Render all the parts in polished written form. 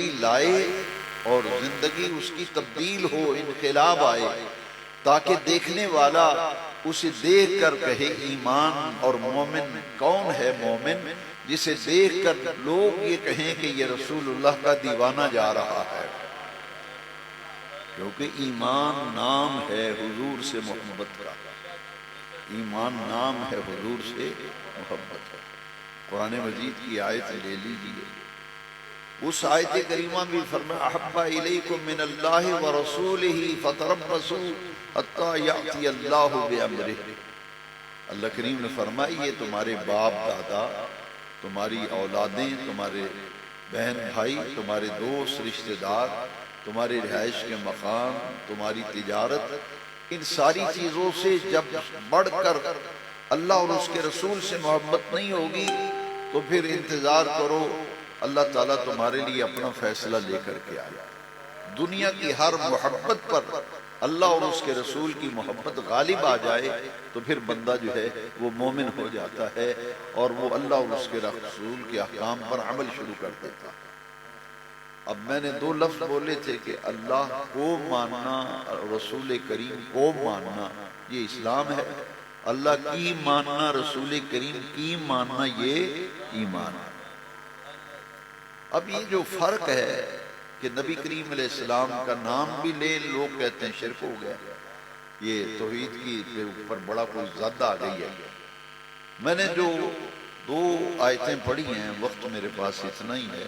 تبدیلی لائے اور زندگی اس کی تبدیل ہو، انقلاب آئے، تاکہ دیکھنے والا اسے دیکھ کر کہے ایمان اور مومن کون ہے؟ مومن جسے دیکھ کر لوگ یہ کہیں کہ یہ رسول اللہ کا دیوانہ جا رہا ہے، کیونکہ ایمان نام ہے حضور سے محبت کا، ایمان نام ہے حضور سے محبت کا۔ قرآن مجید کی آیت لے لیجیے، اس آیت کریمہ بھی فرمایا احب الیکم من اللہ ورسولہ فتربصوا حتی یأتی اللہ بامرہ۔ اللہ کریم نے فرمایا یہ تمہارے باپ دادا، تمہاری اولادیں، تمہارے بہن بھائی، تمہارے دوست رشتہ دار، تمہارے رہائش کے مقام، تمہاری تجارت، ان ساری چیزوں سے جب بڑھ کر اللہ اور اس کے رسول سے محبت نہیں ہوگی تو پھر انتظار کرو، اللہ تعالیٰ تمہارے لیے اپنا فیصلہ لے کر کے آئے۔ دنیا کی ہر محبت پر اللہ اور اس کے رسول کی محبت غالب آ جائے تو پھر بندہ جو ہے وہ مومن ہو جاتا ہے اور وہ اللہ اور اس کے رسول کے احکام پر عمل شروع کر دیتا ہے۔ اب میں نے دو لفظ بولے تھے کہ اللہ کو ماننا، رسول کریم کو ماننا، یہ اسلام ہے، اللہ کی ماننا، رسول کریم کی ماننا، یہ ایمان ہے۔ اب یہ جو فرق ہے کہ نبی کریم علیہ السلام کا نام بھی لے، لوگ کہتے ہیں شرک ہو گیا، یہ توحید کی اوپر بڑا کوئی زد آ گئی ہے۔ میں نے جو دو آیتیں پڑھی ہیں، وقت میرے پاس اتنا ہی ہے،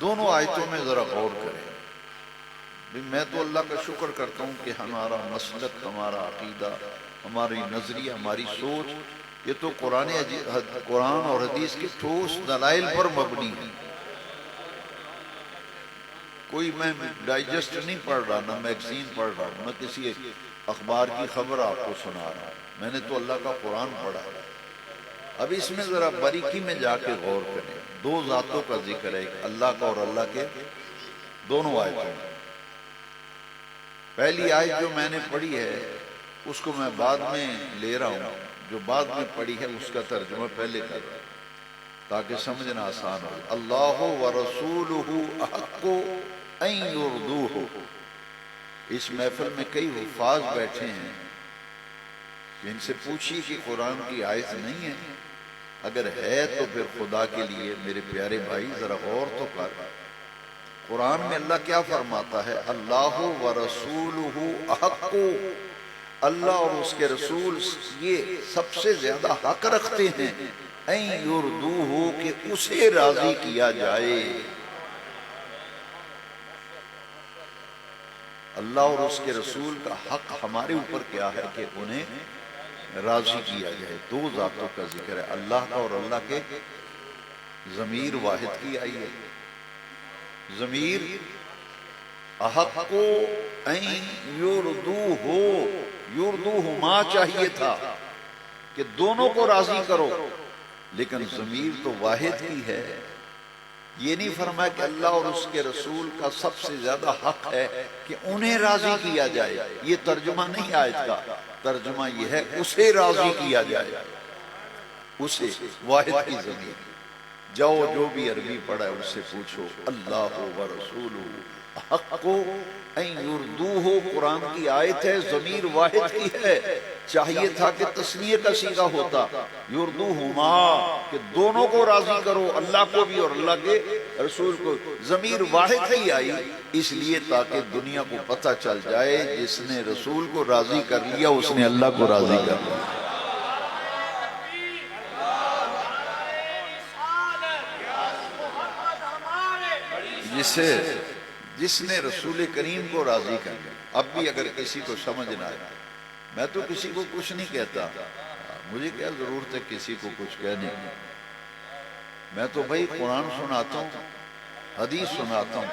دونوں آیتوں میں ذرا غور کریں۔ میں تو اللہ کا شکر کرتا ہوں کہ ہمارا مسلک، ہمارا عقیدہ، ہماری نظریہ، ہماری سوچ یہ تو قرآن اور حدیث کے ٹھوس دلائل پر مبنی ہے۔ کوئی میں ڈائجسٹ نہیں پڑھ رہا، نہ میگزین پڑھ رہا ہوں، نہ کسی اخبار کی خبر آپ کو سنا رہا ہوں، میں نے تو اللہ کا قرآن پڑھا ہے۔ اب اس میں ذرا باریکی میں جا کے غور کریں۔ دو ذاتوں کا ذکر ہے، ایک اللہ کا اور اللہ کے، دونوں آیتوں میں۔ پہلی آیت جو میں نے پڑھی ہے اس کو میں بعد میں لے رہا ہوں، جو بعد میں پڑھی ہے اس کا ترجمہ پہلے کر رہا ہوں تاکہ سمجھنا آسان ہو۔ اللہ ورسولہ احق ان یرضوہ۔ اس محفل میں کئی حفاظ بیٹھے ہیں، ان سے پوچھیے کہ قرآن کی آیت نہیں ہے، اگر ہے تو پھر خدا کے لیے میرے پیارے بھائی ذرا غور تو کر۔ قرآن میں اللہ کیا فرماتا ہے؟ اللہ ورسولہ احق، اللہ اور اس کے رسول یہ سب سے زیادہ حق رکھتے ہیں ان یرضوہ، کہ اسے راضی کیا جائے۔ اللہ اور اس کے رسول کا حق ہمارے اوپر کیا ہے کہ انہیں راضی کیا جائے۔ دو ذاتوں کا ذکر ہے، اللہ کا اور اللہ کے، ضمیر واحد کی آئی ہے۔ ضمیر احق ان یرضوہ، یرضوہما چاہیے تھا کہ دونوں کو راضی کرو، لیکن ضمیر تو واحد کی ہے۔ یہ نہیں فرمایا کہ اللہ اور اس کے رسول کا سب سے زیادہ حق ہے کہ انہیں راضی کیا جائے، یہ ترجمہ نہیں آیت کا، ترجمہ یہ ہے اسے راضی کیا جائے، اسے، واحد کی ضمیر۔ جاؤ جو بھی عربی پڑھا ہے اس سے پوچھو، اللہ ورسولہ احق ان یرضوہ قرآن کی آیت ہے، ضمیر واحد کی ہے، چاہیے تھا کہ تثنیہ کا صیغہ ہوتا، یرضوہما، کہ دونوں کو راضی کرو، اللہ کو بھی اور اللہ کے رسول کو۔ ضمیر واحد ہی آئی اس لیے تاکہ دنیا کو پتہ چل جائے جس نے رسول کو راضی کر لیا اس نے اللہ کو راضی کر لیا۔ جس نے رسول کریم کو راضی کر لیا۔ اب بھی اگر کسی کو سمجھ نہ آئے، میں تو کسی کو کچھ نہیں کہتا، مجھے کیا ضرورت ہے کسی کو کچھ کہنے کی، میں تو بھائی قرآن سناتا ہوں، حدیث سناتا ہوں،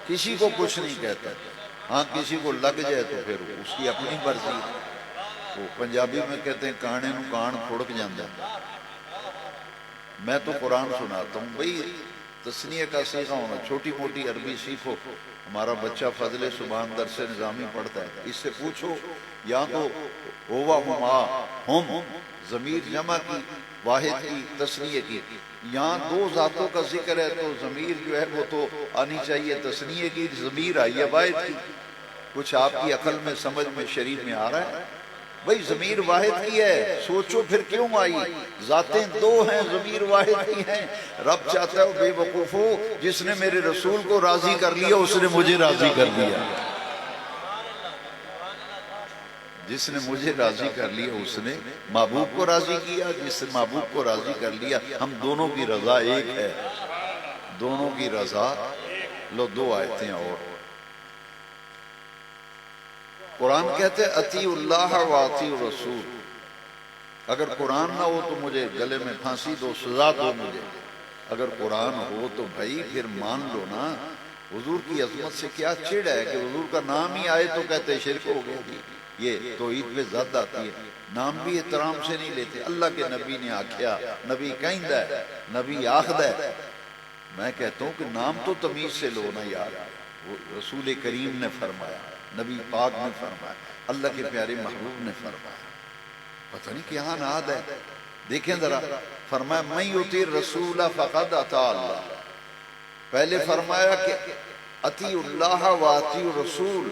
کسی کو کچھ نہیں کہتا۔ ہاں کسی کو لگ جائے تو پھر اس کی اپنی مرضی ہے، وہ پنجابی میں کہتے ہیں کانے نو کان پھڑک جاندہ۔ میں تو قرآن سناتا ہوں، بھئی تثنیہ کا صیغہ ہونا، چھوٹی موٹی عربی سیکھو، ہمارا بچہ فضل سبحان درس نظامی پڑھتا ہے، اس سے پوچھو، یا تو ہوا ہما، ہم ضمیر جمع کی واحد کی تثنیہ کی. یہاں دو ذاتوں کا ذکر ہے تو ضمیر جو ہے وہ تو آنی چاہیے تثنیہ کی، ضمیر آئی ہے واحد کی. کچھ آپ کی عقل میں سمجھ میں شریف میں آ رہا ہے؟ بھئی ضمیر واحد کی ہے، سوچو پھر کیوں آئی؟ ذاتیں دو ہیں، ضمیر واحد کی ہیں. رب چاہتا ہے بے وقوفو، جس نے میرے رسول کو راضی کر لیا اس نے مجھے راضی کر لیا. جس نے مجھے راضی کر لیا اس نے محبوب کو راضی کیا. جس نے محبوب کو راضی کر لیا، ہم دونوں کی رضا ایک ہے. دونوں کی رضا. لو دو آیتیں اور. قرآن کہتے ہیں اطیعوا اللہ و اطیعوا الرسول. اگر قرآن نہ ہو تو مجھے گلے میں پھانسی دو، سزا دو مجھے. اگر قرآن ہو تو بھائی پھر مان لو نا. حضور کی عظمت سے کیا چڑ ہے کہ حضور کا نام ہی آئے تو کہتے ہیں شرک ہو گیا. یہ توحید پہ زد آتی ہے. نام بھی احترام سے نہیں لیتے. اللہ کے نبی نے آکھیا، نبی کہندہ ہے، نبی آخدہ ہے. میں کہتا ہوں کہ نام تو تمیز سے لو نا یار. وہ رسول کریم نے فرمایا، نبی پاک نے فرمایا، اللہ کے پیارے محبوب نے فرمایا. پتہ نہیں کیا ناد ہے. دیکھیں ذرا، فرمایا من یطیع الرسول فقد اطاع اللہ. پہلے فرمایا کہ اطیعوا اللہ و اطیعوا الرسول.